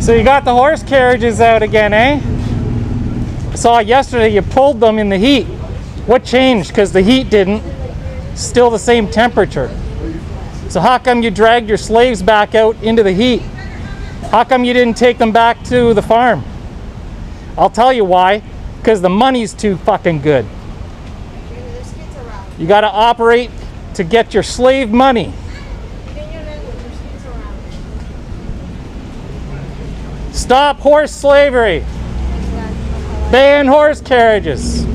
So you got the horse carriages out again, eh? I saw yesterday you pulled them in the heat. What changed? Because the heat didn't. Still the same temperature. So how come you dragged your slaves back out into the heat? How come you didn't take them back to the farm? I'll tell you why. Because the money's too fucking good. You got to operate to get your slave money. Stop horse slavery. Ban horse carriages.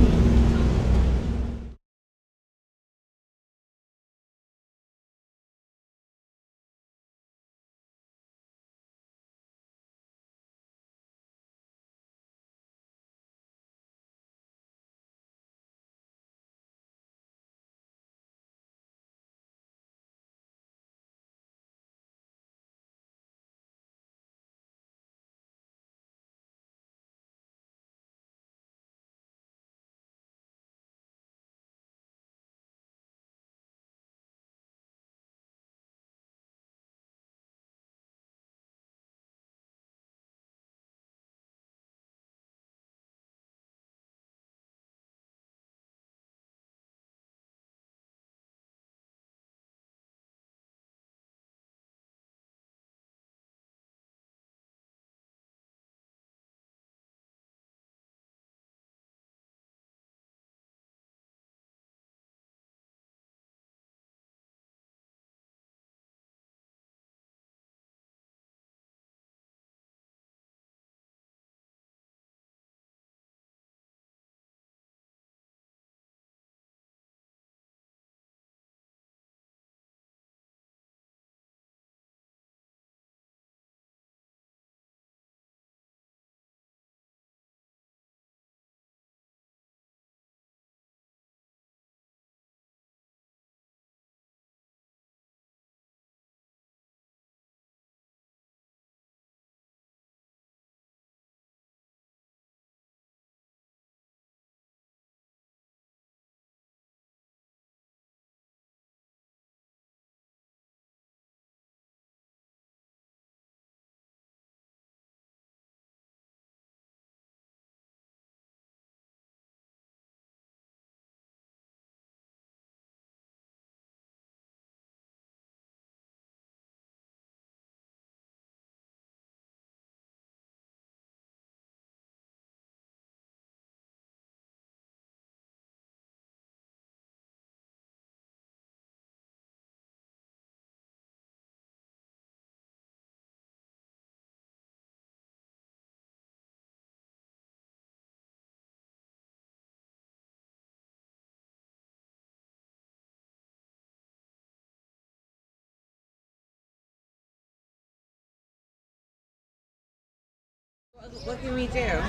What can we do?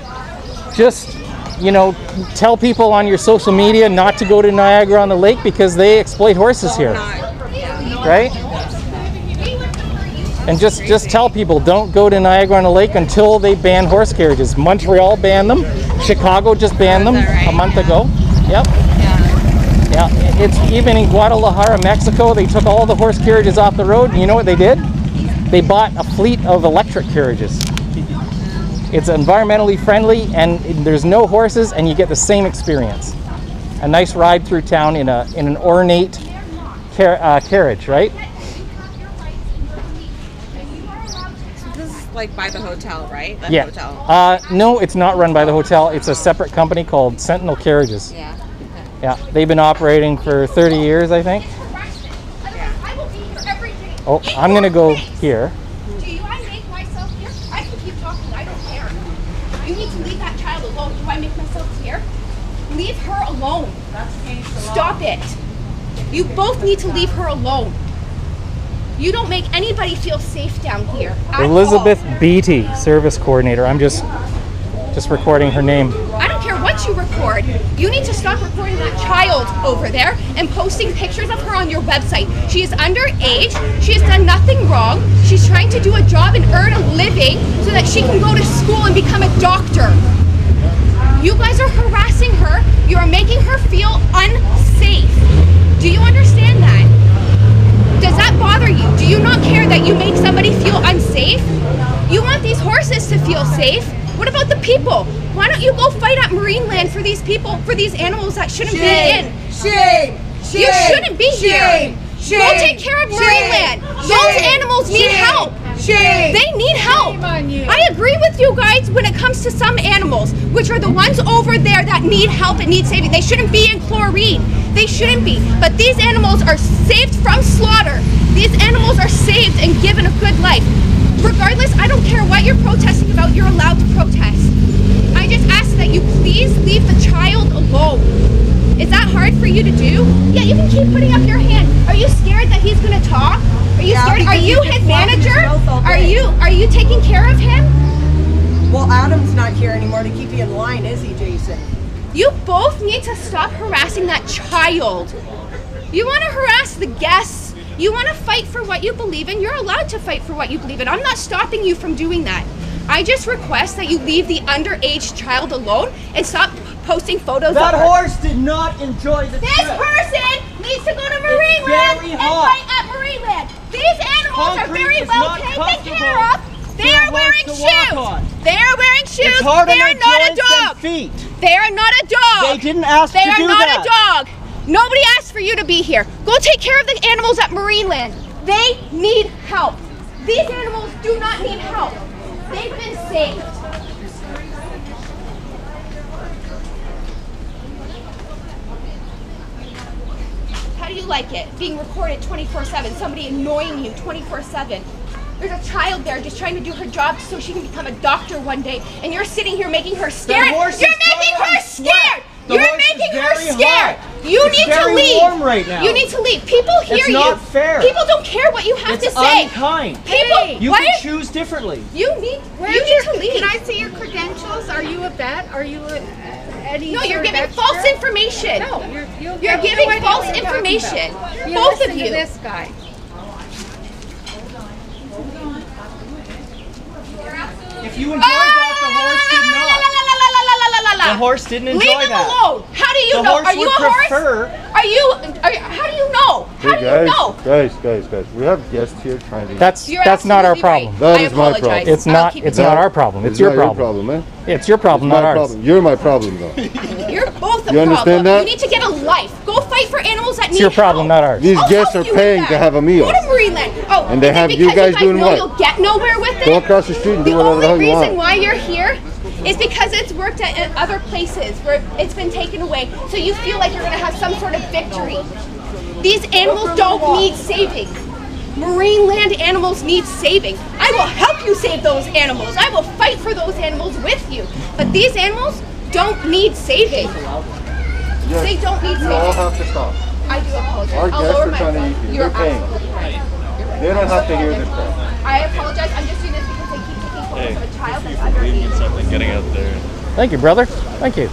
Just, you know, tell people on your social media not to go to Niagara-on-the-Lake because they exploit horses here. Right? And just tell people don't go to Niagara-on-the-Lake until they ban horse carriages. Montreal banned them. Chicago just banned them a month ago. Yep. Yeah. It's even in Guadalajara, Mexico, they took all the horse carriages off the road. And you know what they did? They bought a fleet of electric carriages. It's environmentally friendly and there's no horses and you get the same experience. A nice ride through town in an ornate carriage, right? So this is like by the hotel, right? That Yeah. hotel. No, it's not run by the hotel. It's a separate company called Sentinel Carriages. Yeah. Yeah, they've been operating for 30 years, I think. Oh, I'm gonna go here. You need to leave that child alone. Do I make myself clear? Leave her alone. Stop it. You both need to leave her alone. You don't make anybody feel safe down here. Elizabeth Beattie, service coordinator. I'm just recording her name. I don't care what you record. You need to stop recording that child over there and posting pictures of her on your website. She is underage. She has done nothing wrong. She's trying to do a job and earn a living so that she can go to school and become a doctor. You guys are harassing her. You are making her feel unsafe. Do you understand that? Does that bother you? Do you not care that you make somebody feel unsafe? You want these horses horses to feel safe. What about the people? Why don't you go fight at Marineland for these people, for these animals that shouldn't be in? Shame! Shame! You shouldn't be Shame! here. Shame! Go take care of Marineland. Those animals need help. Shame! They need help. I agree with you guys when it comes to some animals, which are the ones over there that need help and need saving. They shouldn't be in chlorine. They shouldn't be. But these animals are saved from slaughter. These animals are saved and given a good life. Regardless, I don't care what you're protesting about, you're allowed to protest. I just ask that you please leave the child alone. Is that hard for you to do? Yeah, you can keep putting up your hand. Are you scared that he's gonna talk? Are you scared? Are you his manager? Are you taking care of him? Well, Adam's not here anymore to keep you in line, is he, Jason? You both need to stop harassing that child. You want to harass the guests. You want to fight for what you believe in. You're allowed to fight for what you believe in. I'm not stopping you from doing that. I just request that you leave the underage child alone and stop posting photos That of her. horse did not enjoy the This trip. person needs to go to Marineland very and hot. fight at Marineland. These animals are Concrete very is well not taken comfortable care of. They for a are horse wearing to walk shoes. on. They are wearing shoes. It's hard They on are their not a joints and dog. feet. They are not a dog. They didn't ask They to are do not that. a dog. Nobody asked for you to be here. Go take care of the animals at Marineland. They need help. These animals do not need help. They've been saved. How do you like it? Being recorded 24/7, somebody annoying you 24/7. There's a child there just trying to do her job so she can become a doctor one day, and you're sitting here making her scared. horse is You're making covered her in sweat. scared. The You're horse is making her very scared. hot. You It's need to very leave. warm right now. You need to leave. People hear It's you. not fair. People don't care what you have It's to say. unkind. People, You why can are- choose differently. You need to leave. Can I see your credentials? Are you a vet? Are you any? No, you're sort of giving extra? false information. No, You're giving false information. You Both listen of to you. this guy. If you enjoyed that, the horse did not. The horse didn't enjoy Leave him that. alone. How do you The know? horse Are you a would horse? prefer- How do you know? How do you know? Guys, we have guests here trying to... That's not our absolutely problem. right. That I is my apologize. problem. It's I'll not. keep it It's moving. not our problem. It's It's your not problem. your problem, man. It's your problem, It's not my ours. problem. You're my problem, though. You're both a You problem. understand that? You need to get a life. Go fight for animals that need It's your problem, help. not ours. These I'll guests help are you with paying that. to have a meal. Go to Marineland. Oh, And they then have because you guys doing know what? You'll get nowhere with it. Go across the street and The do whatever the hell only you reason want. why you're here is because it's worked at other places where it's been taken away. So you feel like you're going to have some sort of victory. These animals don't need saving. Marineland animals need saving. I will help you save those animals. I will fight for those animals with you. But these animals don't need saving. They don't need You all saving. have to stop. I do apologize. Our I'll guests lower are my trying to phone. eat you. You're They're paying. absolutely right. They don't have to hear this crap. I apologize. I'm just doing this because they keep taking photos of a child that's underage. Something getting out there. Thank you, brother. Thank you.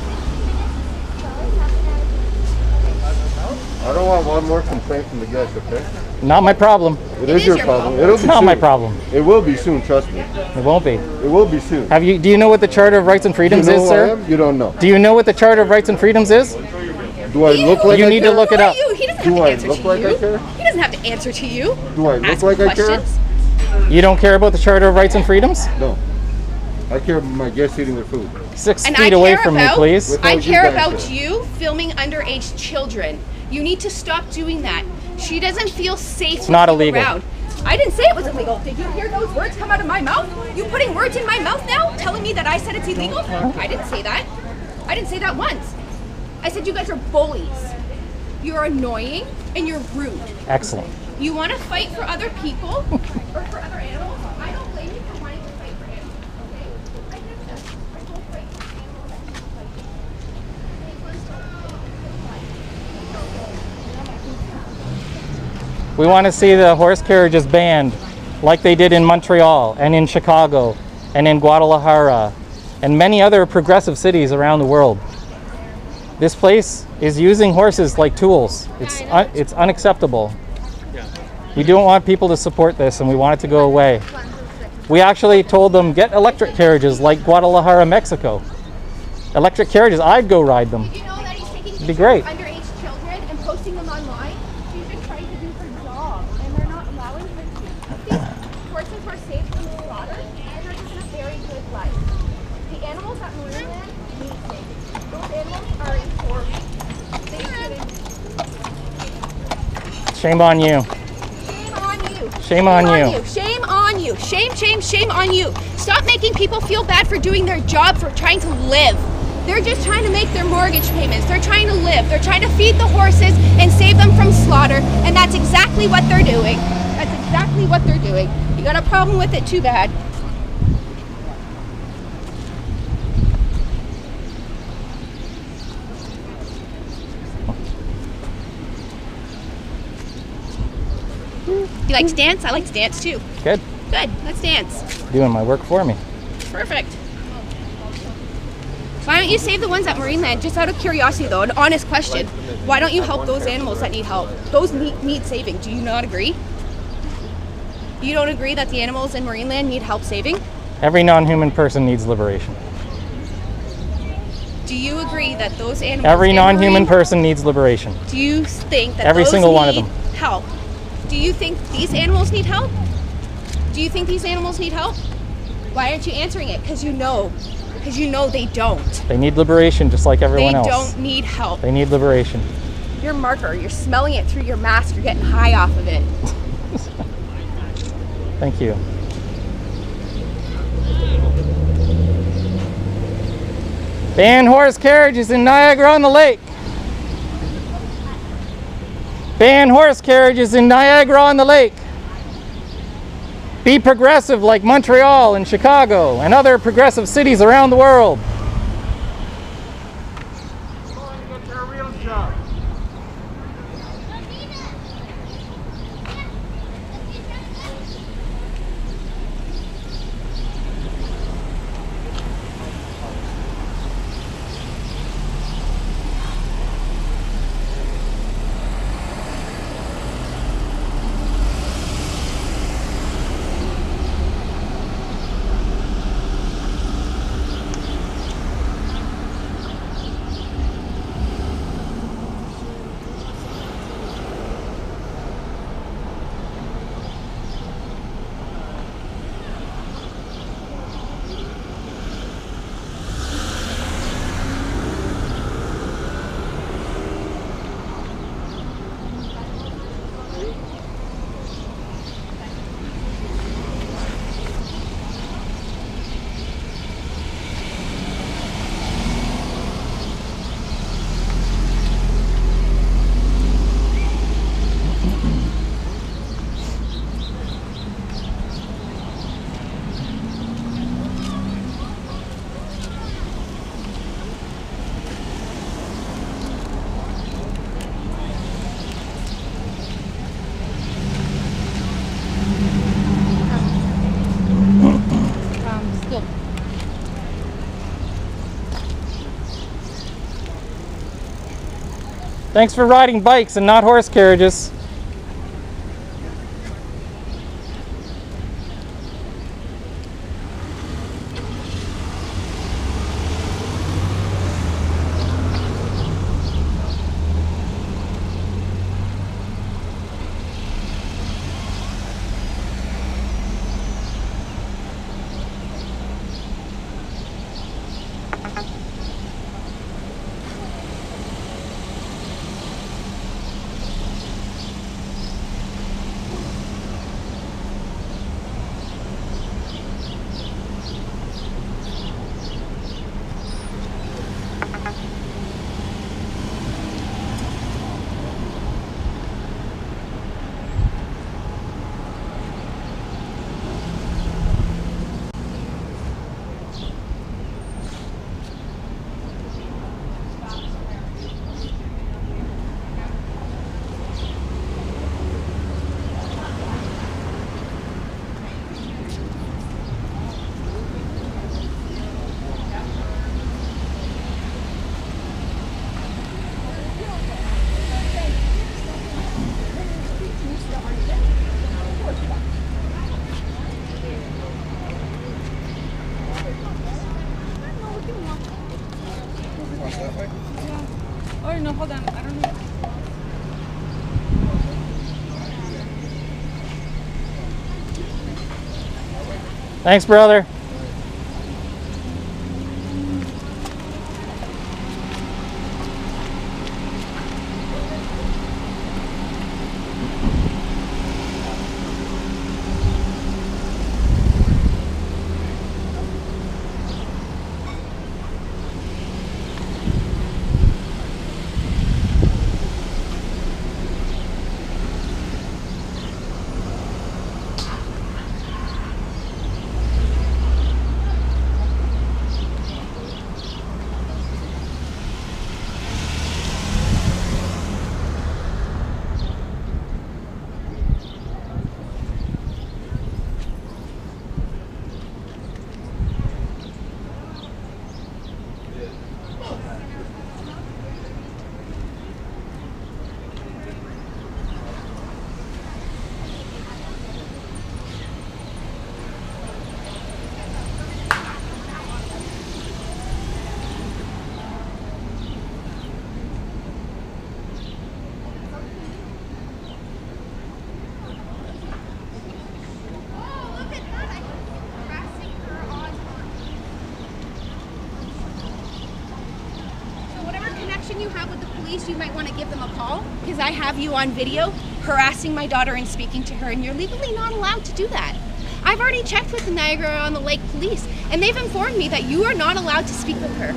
I don't want one more complaint from the guests, okay? Not my problem. It is your problem. It'll be It's not soon. my problem. It will be soon, trust me. It won't be. It will be soon. Do you know what the Charter of Rights and You Freedoms know is, who I sir? am? You don't know. Do you know what the Charter of Rights and Freedoms is? Do I look like You I need to care? look it up. He doesn't have Do to I answer look to like I you. care? He doesn't have to answer to you. Do I look Ask like I care? questions. You don't care about the Charter of Rights and Freedoms? No. I care about my guests eating their food. 6 And feet I away care from about, me, please. With- I Without you care guys about there. you filming underage children. You need to stop doing that. She doesn't feel safe with not you illegal. around. I didn't say it was illegal. Did you hear those words come out of my mouth? You putting words in my mouth now, telling me that I said it's illegal? I didn't say that. I didn't say that once. I said you guys are bullies. You're annoying and you're rude. Excellent. You want to fight for other people or for other animals? I don't blame you for wanting to fight for animals, okay? I get that. I will fight for animals that need fighting. We want to see the horse carriages banned like they did in Montreal and in Chicago and in Guadalajara and many other progressive cities around the world. This place is using horses like tools. It's unacceptable. We don't want people to support this, and we want it to go away. We actually told them, get electric carriages like Guadalajara, Mexico. Electric carriages, I'd go ride them. Did you know that he's taking pictures be great. of underage children and posting them online? She's just trying to do her job, and they're not allowing her to. These horses were saved from slaughter, and they're just not very good life. The animals at Marineland need saving. Those animals are in poor. They shouldn't. Shame on you. Shame on you. Shame on you. Shame on you. Shame, shame, shame on you. Stop making people feel bad for doing their job, for trying to live. They're just trying to make their mortgage payments. They're trying to live. They're trying to feed the horses and save them from slaughter. And that's exactly what they're doing. That's exactly what they're doing. You got a problem with it, too bad. You like to dance? I like to dance too. Good. Good, let's dance. Doing my work for me. Perfect. Why don't you save the ones at Marineland? Just out of curiosity though, an honest question. Why don't you help those animals that need help? Those need saving. Do you not agree? You don't agree that the animals in Marineland need help saving? Every non-human person needs liberation. Do you agree that those animals Every non-human person needs liberation. Do you think that Every those single one of need them. help? Do you think these animals need help? Do you think these animals need help? Why aren't you answering it? Because you know. Because you know they don't. They need liberation just like everyone else. They don't need help. They need liberation. Your marker, you're smelling it through your mask, you're getting high off of it. Thank you. Ban horse carriages in Niagara-on-the-Lake. Ban horse carriages in Niagara-on-the-Lake. Be progressive like Montreal and Chicago and other progressive cities around the world. Thanks for riding bikes and not horse carriages. Oh no, hold on. I don't know. Thanks, brother. police, you might want to give them a call, because I have you on video harassing my daughter and speaking to her, and you're legally not allowed to do that. I've already checked with the Niagara-on-the-Lake police, and they've informed me that you are not allowed to speak with her.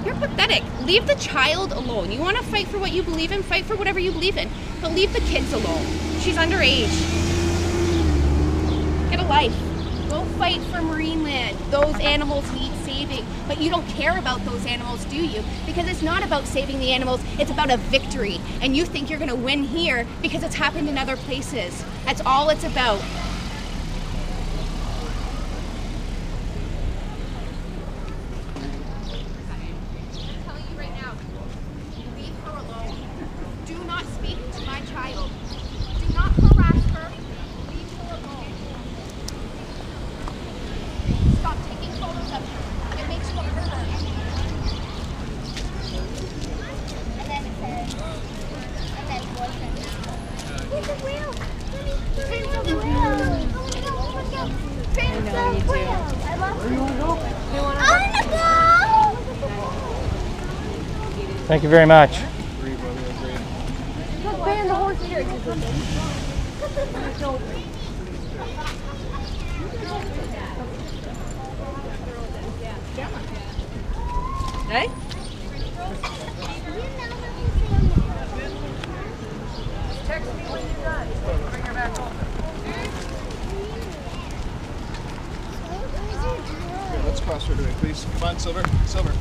You're pathetic. Leave the child alone. You want to fight for what you believe in, fight for whatever you believe in, but leave the kids alone. She's underage. Get a life. Go fight for Marineland. Those animals need saving, but you don't care about those animals, do you? Because it's not about saving the animals, it's about a victory. And you think you're gonna win here because it's happened in other places. That's all it's about. I'm telling you right now, leave her alone. Do not speak to my child. Do not harass her. Leave her alone. Stop taking photos of her. It makes you a pervert. And then boyfriend. He's a whale. Prince of the whale. Oh my God. Prince of whale. I love him. Where do you want to go? I want to go. Thank you very much. Look, ban the horse here. Hey? Text me when you're done. Bring her back home. Okay, let's cross her today, please. Come on, Silver. Silver.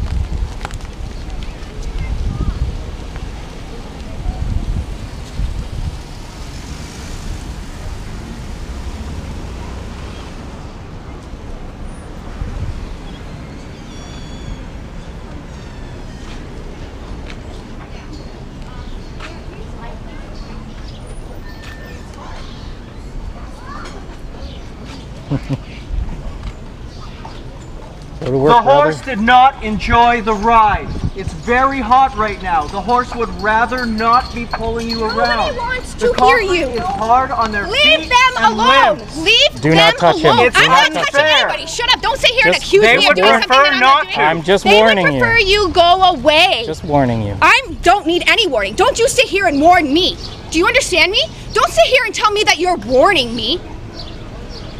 Go to work, The horse brother. did not enjoy the ride. It's very hot right now. The horse would rather not be pulling you around. Nobody wants The to hear concrete you. is hard on their Leave feet them and alone. limbs. Leave Do them not touch him. alone. It's I'm not not touching fair. anybody. Shut up. Don't sit here and Just- accuse They me of would doing something prefer that I'm not not to. doing. I'm just They warning would you. prefer you go away. Just warning you. I don't need any warning. Don't you sit here and warn me. Do you understand me? Don't sit here and tell me that you're warning me.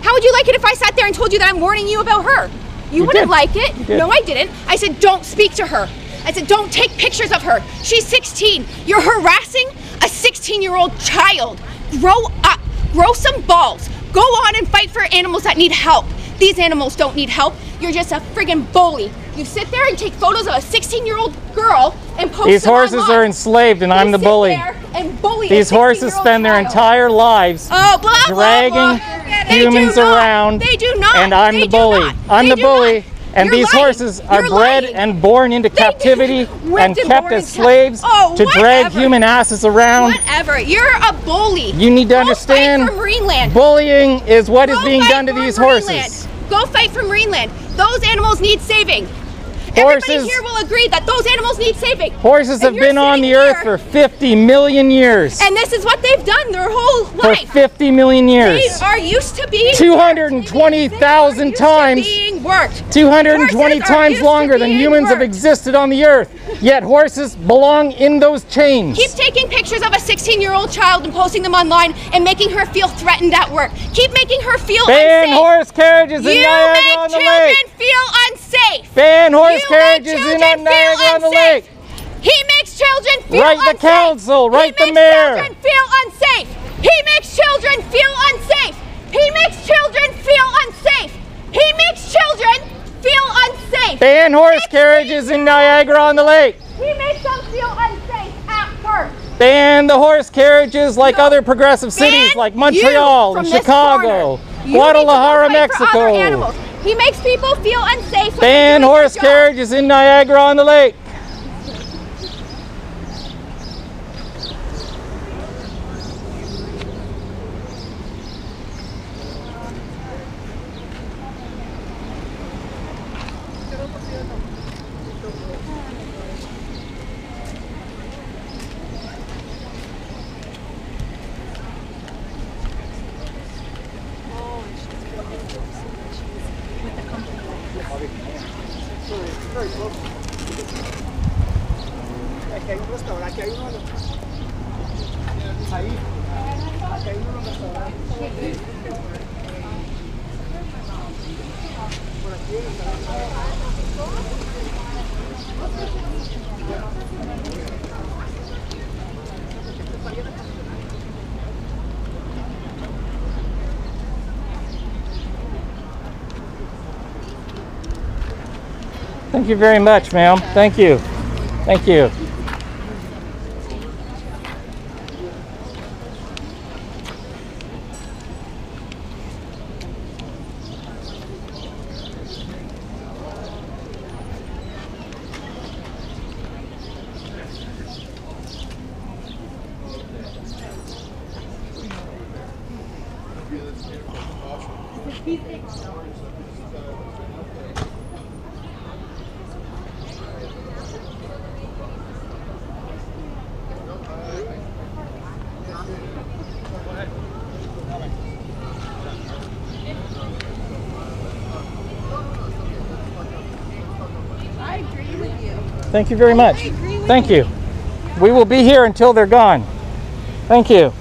How would you like it if I sat there and told you that I'm warning you about her? You wouldn't did. like it. You did. No, I didn't. I said don't speak to her. I said don't take pictures of her. She's 16. You're harassing a 16-year-old child. Grow up. Grow some balls. Go on and fight for animals that need help. These animals don't need help. You're just a friggin' bully. You sit there and take photos of a 16-year-old girl and post These them horses online. are enslaved and I'm the sit bully. there and bully a These horses 16-year-old spend their child. entire lives Oh, blah, dragging blah, blah. They humans do not. around, They do not. and I'm They the do bully. not. I'm They the do bully, not. and You're these lying. horses are You're bred lying. and born into captivity and Whipped and kept born as in slaves Oh, to drag whatever. human asses around. Whatever. You're a bully. You need to Go understand, fight for Marineland. bullying is what is Go being fight done to for these Marineland. horses. Go fight for Marineland. Those animals need saving. Everybody Horses- here will agree that those animals need saving. Horses And have you're been on sitting the earth here, for 50 million years. and this is what they've done their whole For life. 50 million They years. are used to being 220,000 worked. times. Being worked. 220 Horses are times used to longer than being humans have worked. existed on the earth. Yet horses belong in those chains. Keep taking pictures of a 16-year-old child and posting them online and making her feel threatened at work. Keep making her feel Ban unsafe. horse carriages in You make Niagara-on-the-Lake. children feel unsafe. Ban horse You carriages make in children feel Niagara-on-the-Lake. unsafe. He makes children feel Write the unsafe. council, write the He makes mayor. children feel unsafe. He makes children feel unsafe. He makes children feel unsafe. He makes children feel unsafe. Ban horse carriages in Niagara-on-the-Lake. He makes them feel unsafe at work. Ban the horse carriages like No. other progressive cities Ban like Montreal you and from this Chicago, corner. You Guadalajara, need to go fight for other Mexico. animals. He makes people feel unsafe. when Ban they're doing horse their job. carriages in Niagara-on-the-Lake. Very close. restaurar, aquí hay uno de los... Ahí. Aquí hay uno de los restaurantes. Por aquí Thank you very much, ma'am. Thank you. Thank you. I agree with you. Thank you very much. I agree with Thank you. you. We will be here until they're gone. Thank you.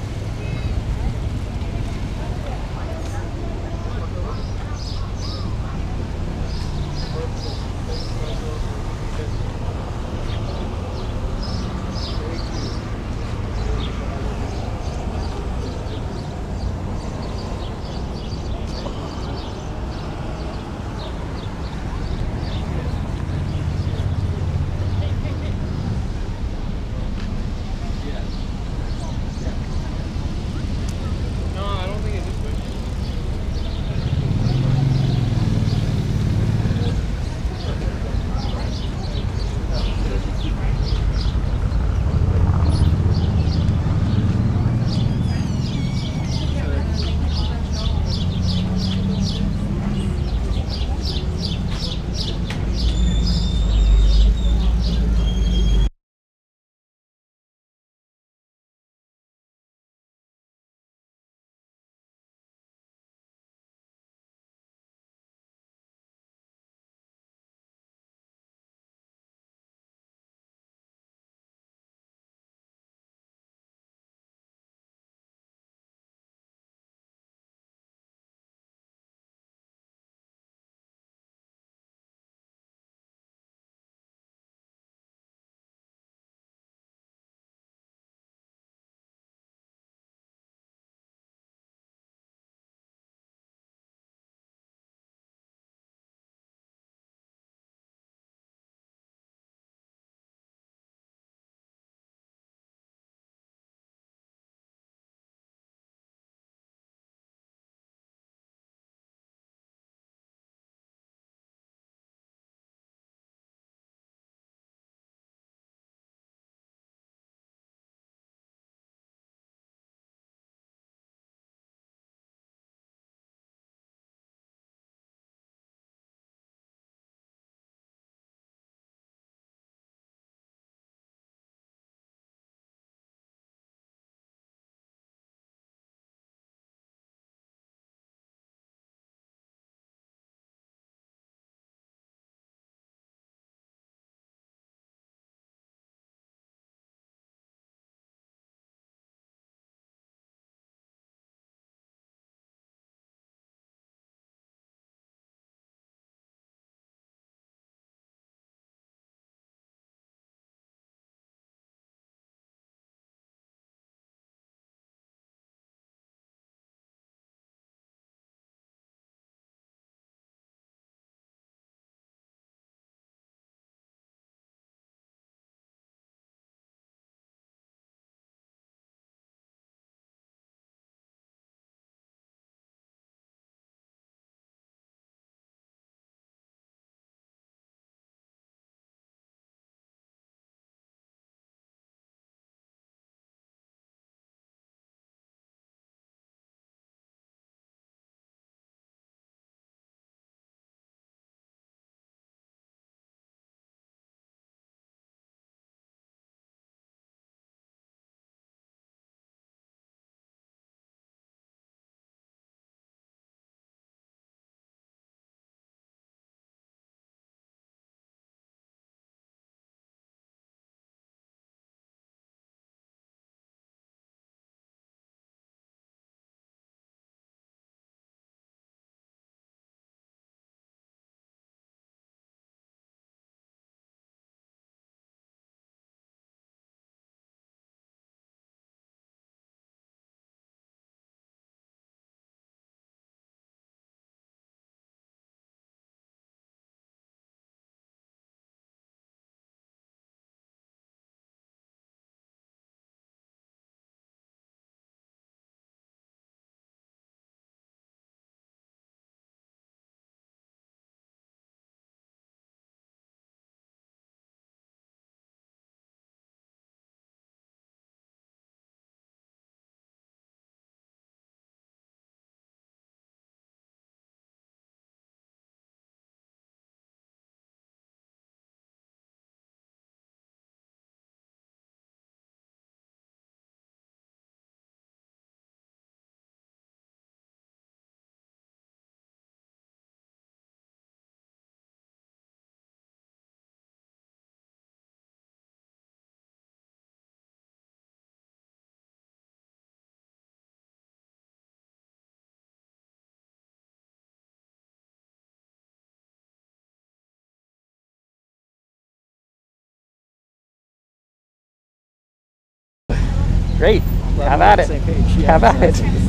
Great. Glad Have we're at on it. the same page. Yeah, Have at it. exactly.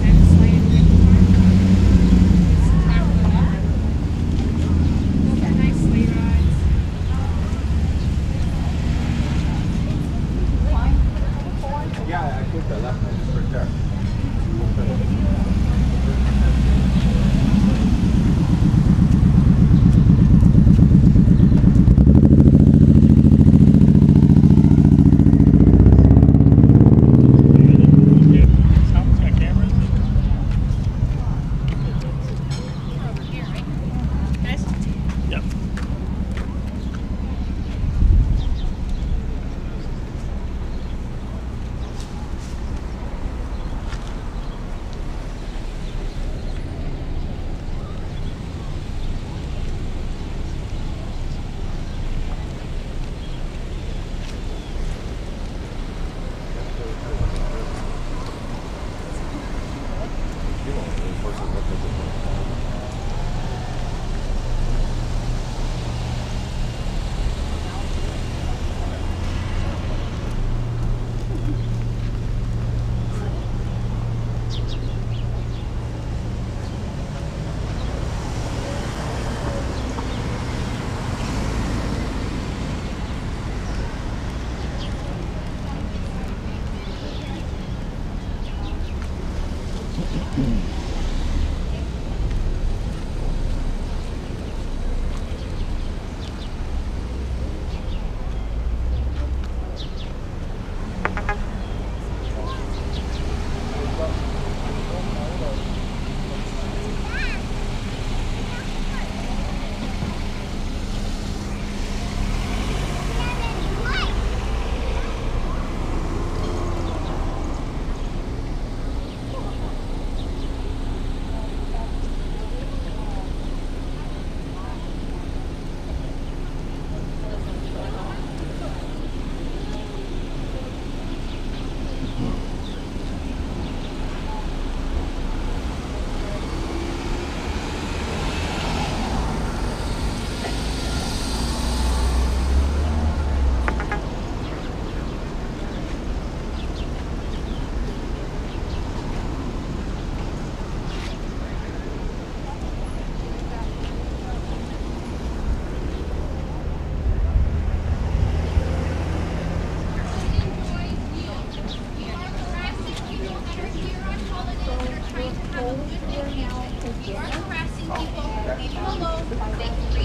Yeah, I think the left one is right there.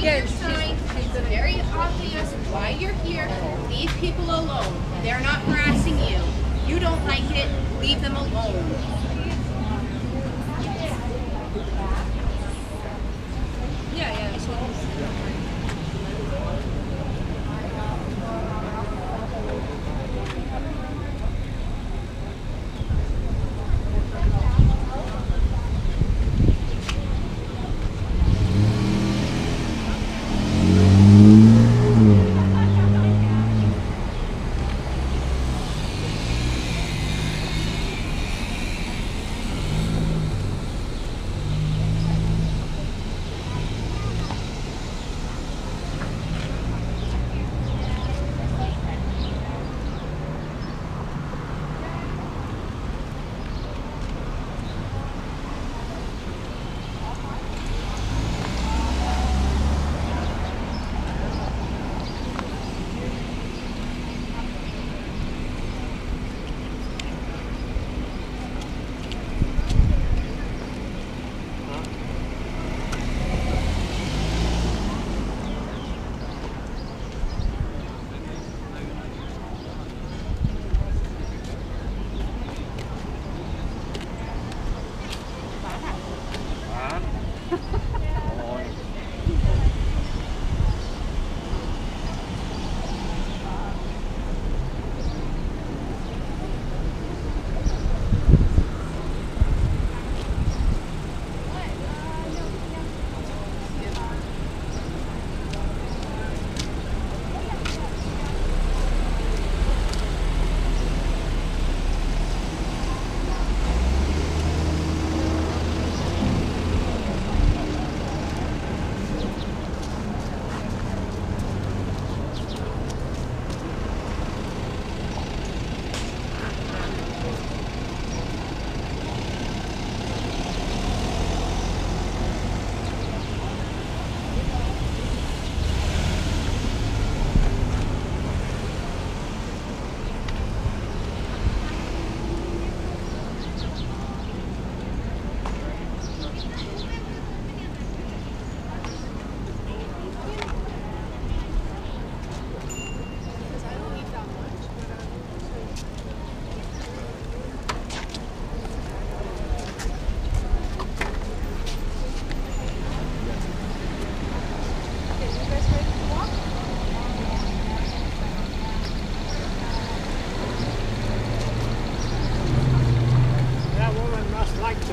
It's very obvious why you're here. Leave people alone. They're not harassing you. You don't like it, leave them alone.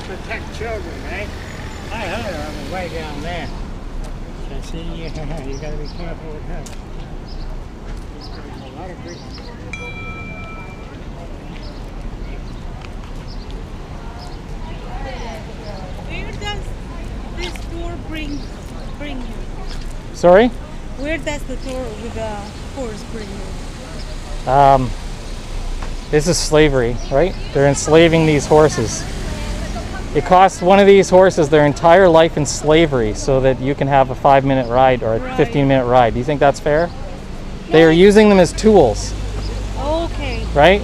protect children, right? I heard her on the way down there. So see, you gotta be careful with her. There's a lot of grief. Where does this tour bring you? Sorry? Where does the tour with the horse bring you? This is slavery, right? They're enslaving these horses. It costs one of these horses their entire life in slavery so that you can have a 5-minute ride or a 15-minute ride. Do you think that's fair? They are using them as tools. Okay. Right?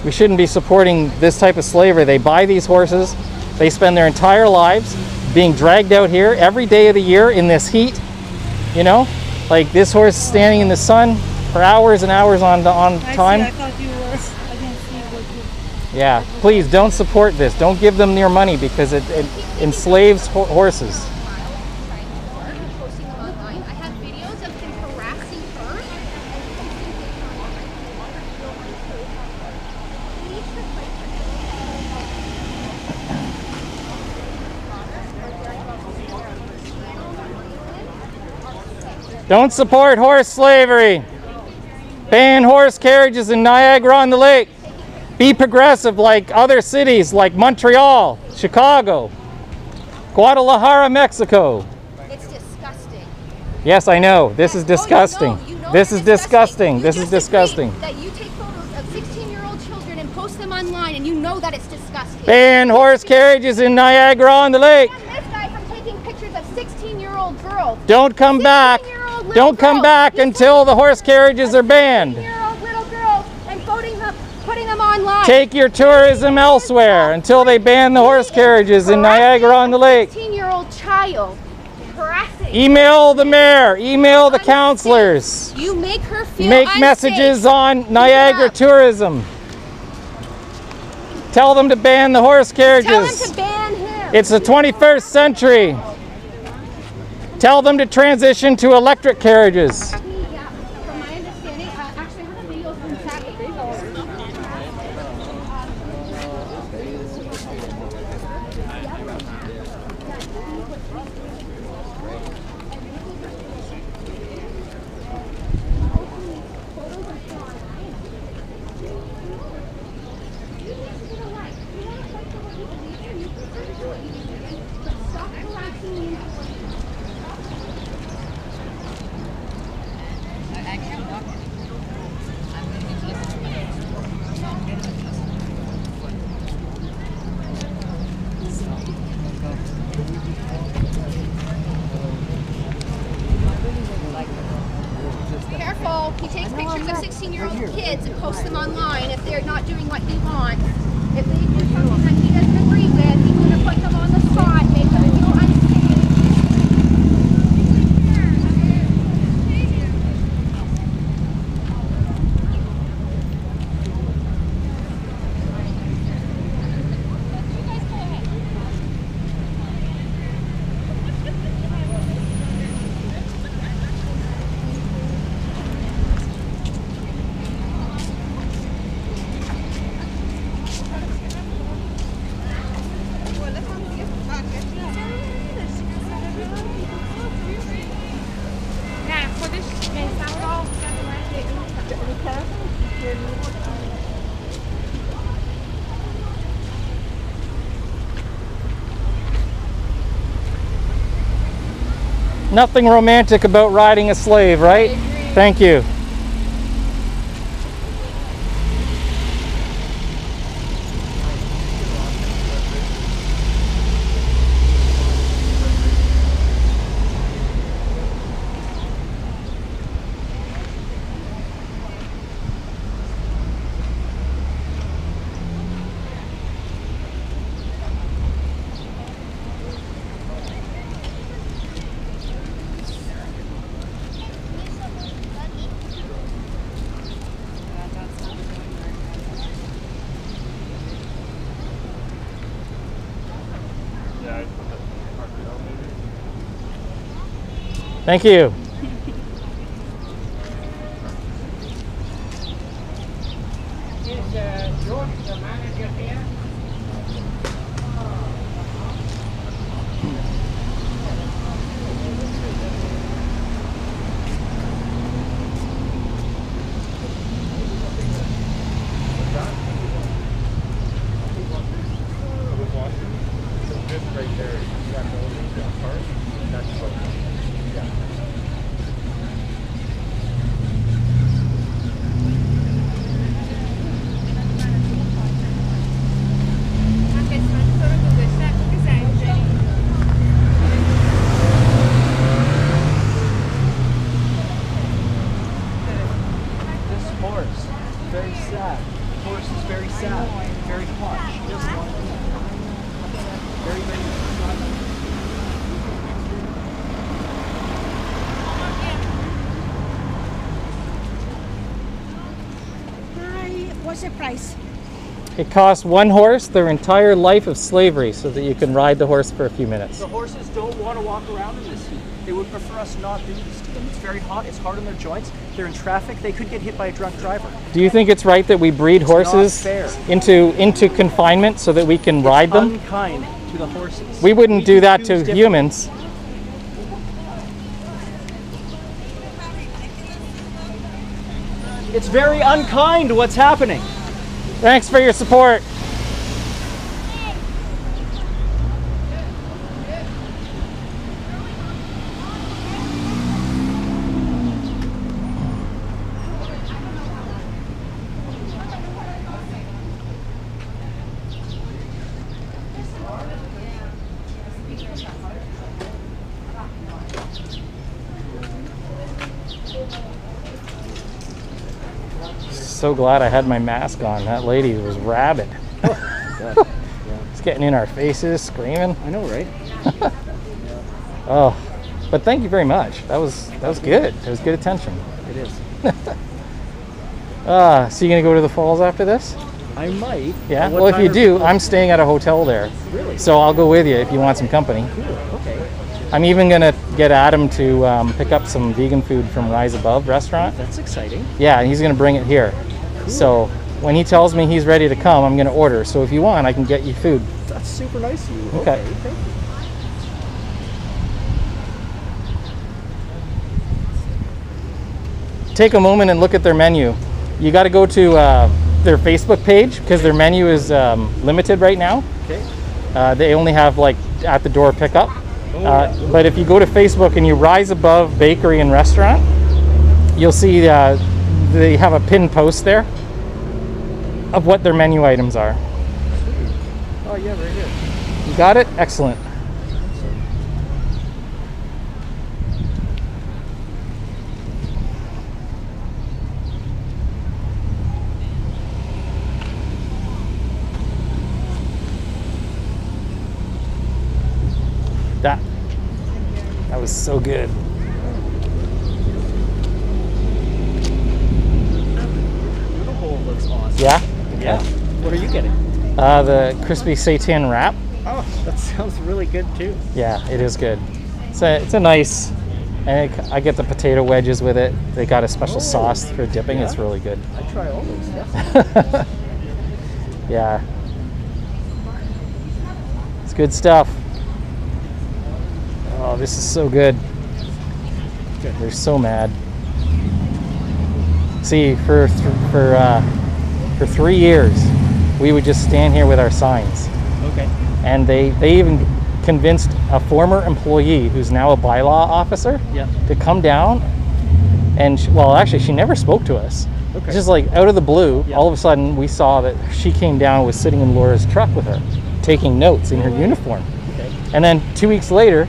We shouldn't be supporting this type of slavery. They buy these horses. They spend their entire lives being dragged out here every day of the year in this heat. You know? Like this horse standing in the sun for hours and hours on time. I thought you were. I didn't see what you. Yeah, please don't support this. Don't give them your money because it enslaves horses. Posting them online. I have videos of him harassing her. Don't support horse slavery. Ban horse carriages in Niagara-on-the-Lake. Be progressive like other cities like Montreal, Chicago, Guadalajara, Mexico. It's disgusting. Yes, I know. This is disgusting. This is disgusting. This is disgusting. That you take photos of 16-year-old children and post them online and you know that it's disgusting. Ban horse carriages in Niagara-on-the-Lake. And this guy from taking pictures of 16-year-old girls. Don't come back. Don't come back until the horse carriages are banned. 16-year-old little girls and putting them online. Take your tourism elsewhere until they ban the horse carriages in Niagara-on-the-Lake. 16-year-old child harassing. Email the mayor. Email the counselors. You make her feel Make unsafe. messages on Niagara tourism. Tell them to ban the horse carriages. Tell them to ban him. It's the 21st century. Tell them to transition to electric carriages. Yeah, from my understanding, actually I have a video from Saturday. Stop harassing me. Careful, he takes pictures of 16-year-old kids and posts them online if they're not doing what he wants. If they do something that he doesn't agree with, he's going to put them on the spot, make them feel unsafe. Nothing romantic about riding a slave, right? Thank you. Thank you. Is George the manager here? What's the price? It costs one horse their entire life of slavery so that you can ride the horse for a few minutes. The horses don't want to walk around in this heat. They would prefer us not do this to them. It's very hot. It's hard on their joints. They're in traffic. They could get hit by a drunk driver. Do you think it's right that we breed horses into confinement so that we can ride them? Unkind to the horses. We wouldn't do that to humans. It's very unkind what's happening. Thanks for your support. So glad I had my mask on. That lady was rabid. It's getting in our faces, screaming. I know, right? Oh, but thank you very much. That was good. It was good attention. It is. So you gonna go to the falls after this? I might. Yeah. Well, if you do, I'm staying at a hotel there. Really? So I'll go with you if you want some company. Cool. Okay. I'm even gonna get Adam to pick up some vegan food from Rise Above restaurant. That's exciting. Yeah, and he's gonna bring it here. Cool. So when he tells me he's ready to come, I'm gonna order. So if you want, I can get you food. That's super nice of you. Okay. Thank you. Take a moment and look at their menu. You got to go to their Facebook page because their menu is limited right now. Okay. They only have like at the door pickup. But if you go to Facebook and you Rise Above Bakery and Restaurant, you'll see they have a pinned post there of what their menu items are. Oh yeah, very good. You got it? Excellent. That was so good. Noodle bowl looks awesome. Yeah? Yeah. What are you getting? The crispy seitan wrap. Oh, that sounds really good too. Yeah, it is good. It's a nice, and I get the potato wedges with it. They got a special sauce for dipping. Yeah? It's really good. I try all those. Yeah. Yeah. It's good stuff. Oh, this is so good. They're so mad. See, for 3 years, we would just stand here with our signs. Okay. And they even convinced a former employee who's now a bylaw officer to come down. And actually, she never spoke to us. Okay. Just like out of the blue, all of a sudden we saw that she came down, was sitting in Laura's truck with her, taking notes in her uniform. Okay. And then 2 weeks later,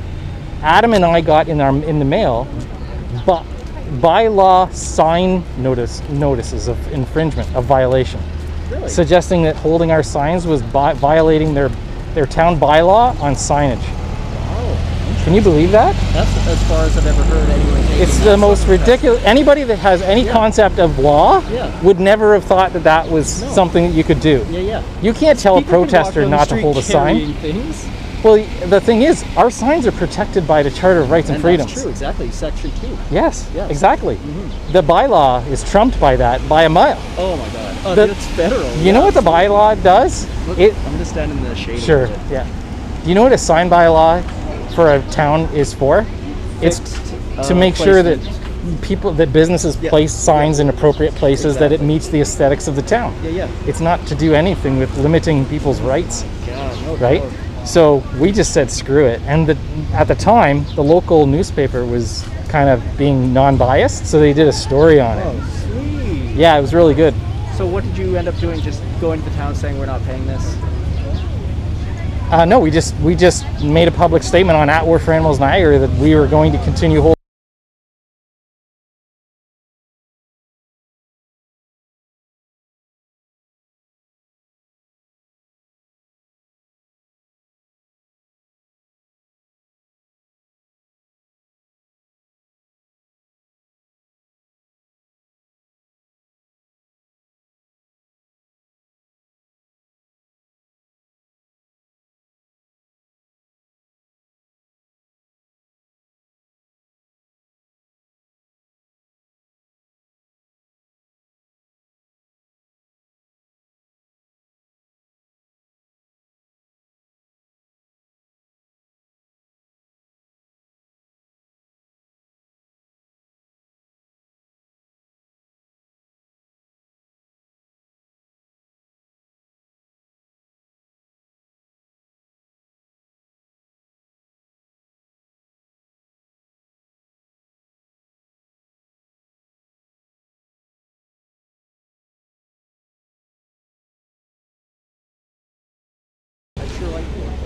Adam and I got in the mail, but bylaw sign notices of infringement, of violation, really? Suggesting that holding our signs was violating their town bylaw on signage. Wow. Can you believe that? That's as far as I've ever heard anyone. It's the most ridiculous. Anybody that has any concept of law would never have thought that was something that you could do. Yeah. You can't tell a protester not to hold a sign. Things. Well, the thing is, our signs are protected by the Charter of Rights and Freedoms. That's true, exactly. Section 2. Yes, exactly. Mm-hmm. The bylaw is trumped by that by a mile. Oh my God. Oh, that's federal. You know what the bylaw does? Look, I'm going to stand in the shade. Sure, yeah. Do you know what a sign bylaw for a town is for? It's to make sure that businesses place signs in appropriate places, that it meets the aesthetics of the town. Yeah. It's not to do anything with limiting people's rights, right? No. So we just said screw it, and at the time the local newspaper was kind of being non-biased, so they did a story on it. Oh, sweet. Yeah, it was really good. So what did you end up doing? Just going to the town saying we're not paying this? No, we just made a public statement on At War for Animals Niagara that we were going to continue holding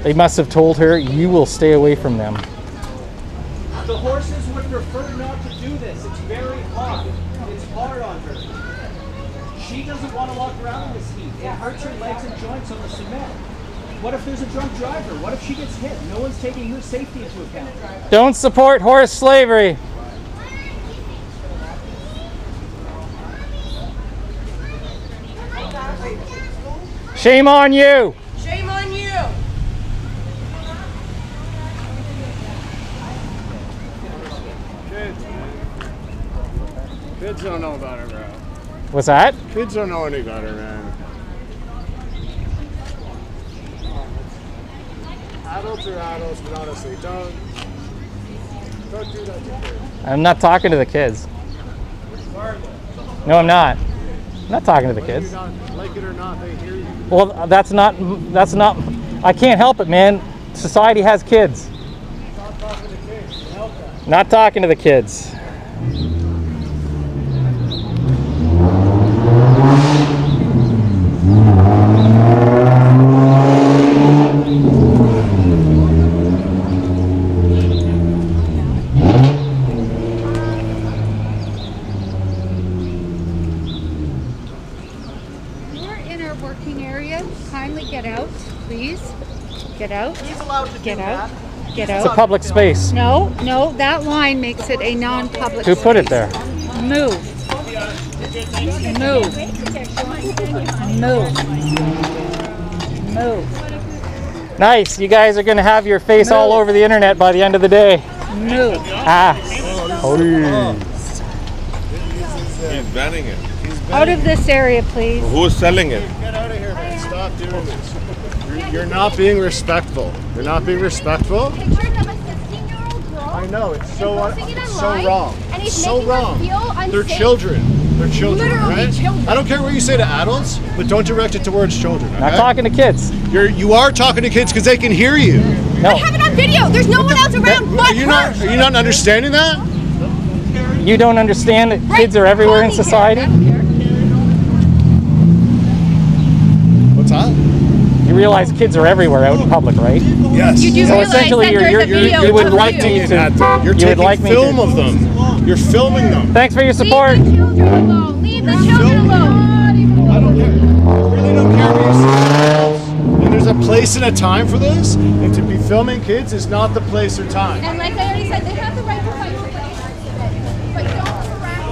They must have told her, you will stay away from them. The horses would prefer not to do this. It's very hot. It's hard on her. She doesn't want to walk around in this heat. It hurts her legs and joints on the cement. What if there's a drunk driver? What if she gets hit? No one's taking her safety into account. Don't support horse slavery. Shame on you. Shame on you. Kids don't know about it, bro. What's that? Kids don't know any better, man. Adults are adults, but honestly, don't do that to kids. I'm not talking to the kids. No, I'm not. I'm not talking to the kids. Like it or not, they hear you. Well, that's not, I can't help it, man. Society has kids. Stop talking to kids. Help them. Not talking to the kids. Get out, please. Get out. He's allowed to Get do out. that. Get It's a out. public space. No, no, that line makes it a non-public Who put it there? Move. Move. Move. Move. Nice. You guys are going to have your face all over the internet by the end of the day. Move. Ah. Oh. He's banning it. Out of this area, please. Who's selling it? Get out of here, man. Stop doing this. You're not being respectful. You're not being respectful. Pictures of a 16-year-old girl. I know, it's so posting it online, wrong. and he's So making her wrong. feel unsafe. They're children. They're children, Literally right? children. I don't care what you say to adults, but don't direct it towards children. Okay? Not talking to kids. You are talking to kids because they can hear you. No. I have it on video. There's no one else around but Are you not understanding that? You don't understand that kids are everywhere in society? What's that? You realize kids are everywhere out in public, right? Yes. You do So realize essentially that you're- there's a you're- video you would of like you. to- You're you would taking like me film to- of them. You're filming them. Thanks for your support. Leave the children alone. Leave the children alone. I don't care. I really don't care what you say. And there's a place and a time for this, and to be filming kids is not the place or time. And like I already said, they have the right to fight for what but don't harass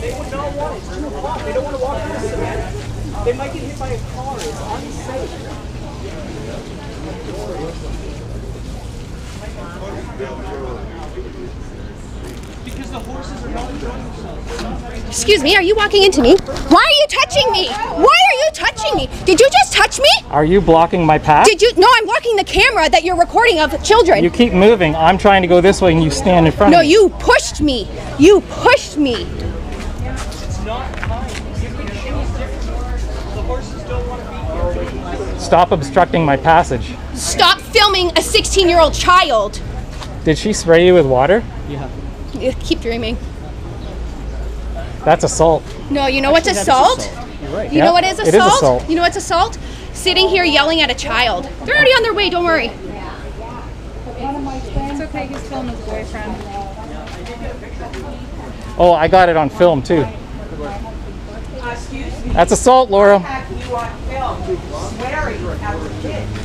They would not want it. It's too hot. They don't want to walk through the cement. They might get hit by a car. It's unsafe. Because the horses are not enjoying themselves. Excuse me, are you walking into me? Why are you touching me? Why are you touching me? Did you just touch me? Are you blocking my path? Did you? No, I'm blocking the camera that you're recording of children. You keep moving. I'm trying to go this way and you stand in front No, of me. you pushed me. You pushed me. It's not kind. You can choose different. The horses don't want to be here. Stop obstructing my passage. Stop filming a 16-year-old child. Did she spray you with water? You keep dreaming. That's assault. No, you know what's assault? You're right. You Yeah, know what is it is assault? assault. You know what's assault? Sitting here yelling at a child. They're already on their way, don't worry. It's okay, he's filming his boyfriend. Oh, I got it on film too. That's assault, Laura.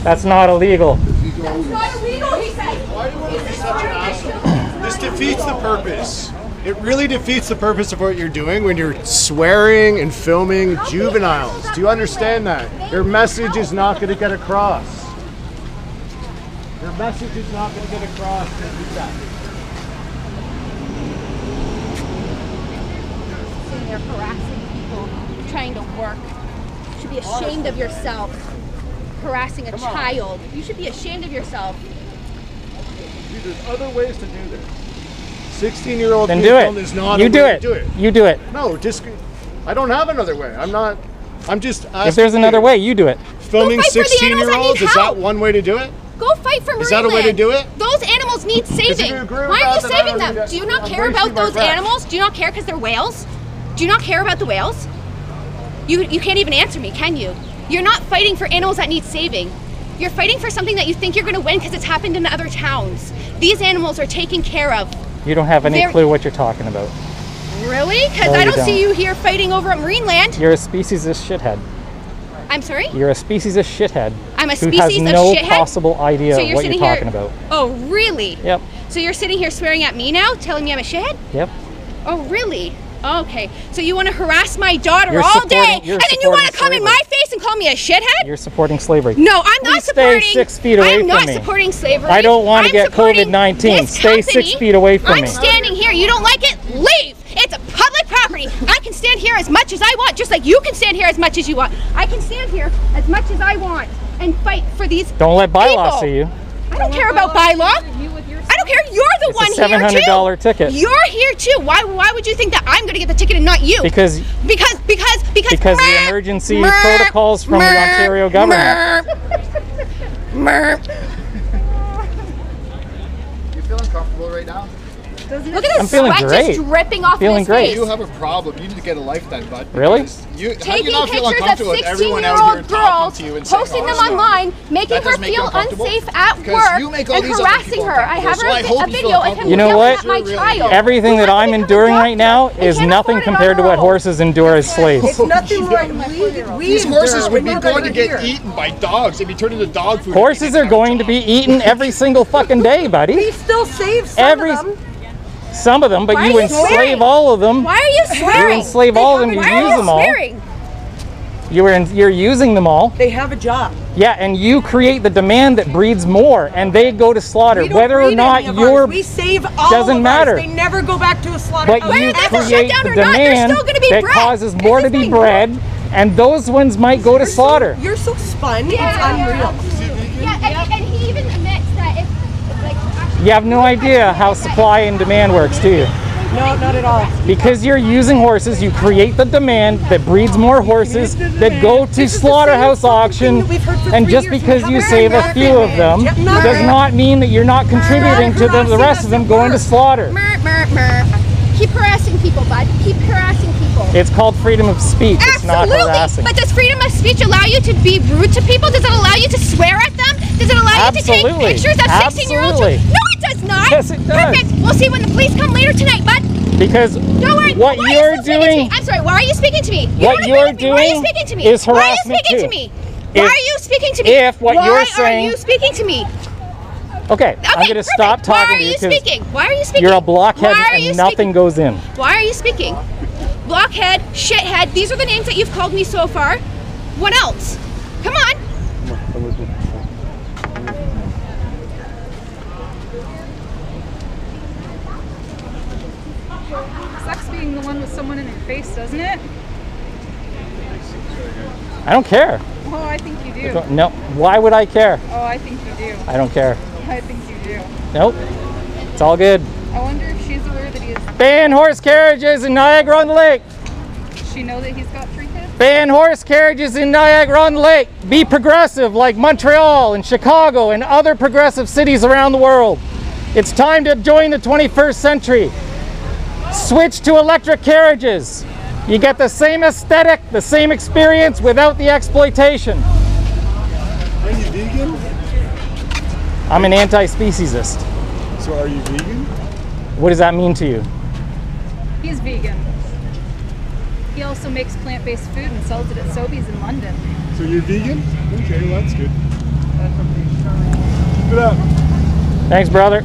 That's not illegal. It's not illegal, he said. Why do you want to be such an asshole? This defeats the purpose. It really defeats the purpose of what you're doing when you're swearing and filming juveniles. Do you understand that? Your message is not going to get across. Your message is not going to get across. Don't do that. Sitting there harassing people, trying to work. You should be ashamed of yourself. Harassing a child. You should be ashamed of yourself. Dude, there's other ways to do this. 16-year-old Then do it. is not You a do way it. to do it. You do it. No, I don't have another way. I'm just asking. If there's another way, you do it. Filming Go fight for the animals that need 16-year-olds, is help. that one way to do it? Go fight for Is that a way to Marineland. do it? Those animals need saving. you agree with Why are you that, then I saving don't them? need it. Do you not I'm care wasting about my those breath. animals? Do you not care because they're whales? Do you not care about the whales? You can't even answer me, can you? You're not fighting for animals that need saving. You're fighting for something that you think you're going to win because it's happened in other towns. These animals are taken care of. You don't have any clue what you're talking about. Really? Because I don't see you here fighting over at Marineland. You're a species-ist shithead. I'm sorry? You're a species-ist shithead. I'm a species of shithead? Who has no possible idea what you're talking about. Oh, really? Yep. So you're sitting here swearing at me now, telling me I'm a shithead? Yep. Oh, really? Okay. So you want to harass my daughter all day, and then you want to come in my face and call me a shithead? You're supporting slavery. No, I'm not supporting. Stay 6 feet away from me. I'm not supporting slavery. I don't want to get COVID-19. Stay 6 feet away from me. I'm standing here. You don't like it? Leave. It's a public property. I can stand here as much as I want, just like you can stand here as much as you want. I can stand here as much as I want and fight for these people. Don't let bylaw see you. I don't care about bylaw. I don't care. You're the one here too. It's a $700 ticket. You're here too. Why would you think that I'm going to get the ticket and not you? Because the emergency protocols from the Ontario government. You feeling comfortable right now? Look at the sweat just dripping off his face. You have a problem. You need to get a life then, bud. Really? Taking pictures of 16-year-old girls, posting them online, making her feel unsafe at work, and harassing her. I have a video of him yelling at my child. Everything that I'm enduring right now is nothing compared to what horses endure as slaves. It's nothing like these horses would be going to get eaten by dogs. They'd be turned into dog food. Horses are going to be eaten every single fucking day, buddy. We still save some of them. Some of them, but you enslave all of them. Why are you swearing? You enslave all of them, you use them all. You're using them all. They have a job. Yeah, and you create the demand that breeds more, and they go to slaughter. Whether or not you're, we save all doesn't matter. They never go back to a slaughter. But you create the demand that causes more to be bred, and those ones might go to slaughter. You're so spun. It's unreal. Yeah, and he even admits that if you have no idea how supply and demand works, do you? No, not at all. Because you're using horses, you create the demand that breeds more horses that go to slaughterhouse auction, and just because you save a few of them does not mean that you're not contributing to the rest of them going to slaughter. Keep harassing people, bud. Keep harassing people. It's called freedom of speech. It's not harassing. But does freedom of speech allow you to be rude to people? Does it allow you to swear at them? Does it allow you to take pictures of 16-year-old children? No, it does not. Yes, it does. Perfect. We'll see when the police come later tonight, bud. Because what you're doing... I'm sorry, why are you speaking to me? What you're doing is harassment too. Why are you speaking to me? Why are you speaking to me? If what you're saying... Why are you speaking to me? Okay, I'm going to stop talking to you because Why are you speaking? You're a blockhead and nothing goes in. Why are you speaking? Blockhead, shithead, these are the names that you've called me so far. What else? Come on. Sucks being the one with someone in your face, doesn't it? I don't care. Oh, I think you do. No, why would I care? Oh, I think you do. I don't care. I think you do. Nope, it's all good. I wonder if she's aware that he is... Ban horse carriages in Niagara-on-the-Lake. Does she know that he's got 3 kids? Ban horse carriages in Niagara-on-the-Lake. Be progressive like Montreal and Chicago and other progressive cities around the world. It's time to join the 21st century. Switch to electric carriages. You get the same aesthetic, the same experience without the exploitation. Are you vegan? I'm an anti-speciesist. So are you vegan? What does that mean to you? He's vegan. He also makes plant-based food and sells it at Sobeys in London. So you're vegan? Okay, well that's good. Keep it up. Thanks, brother.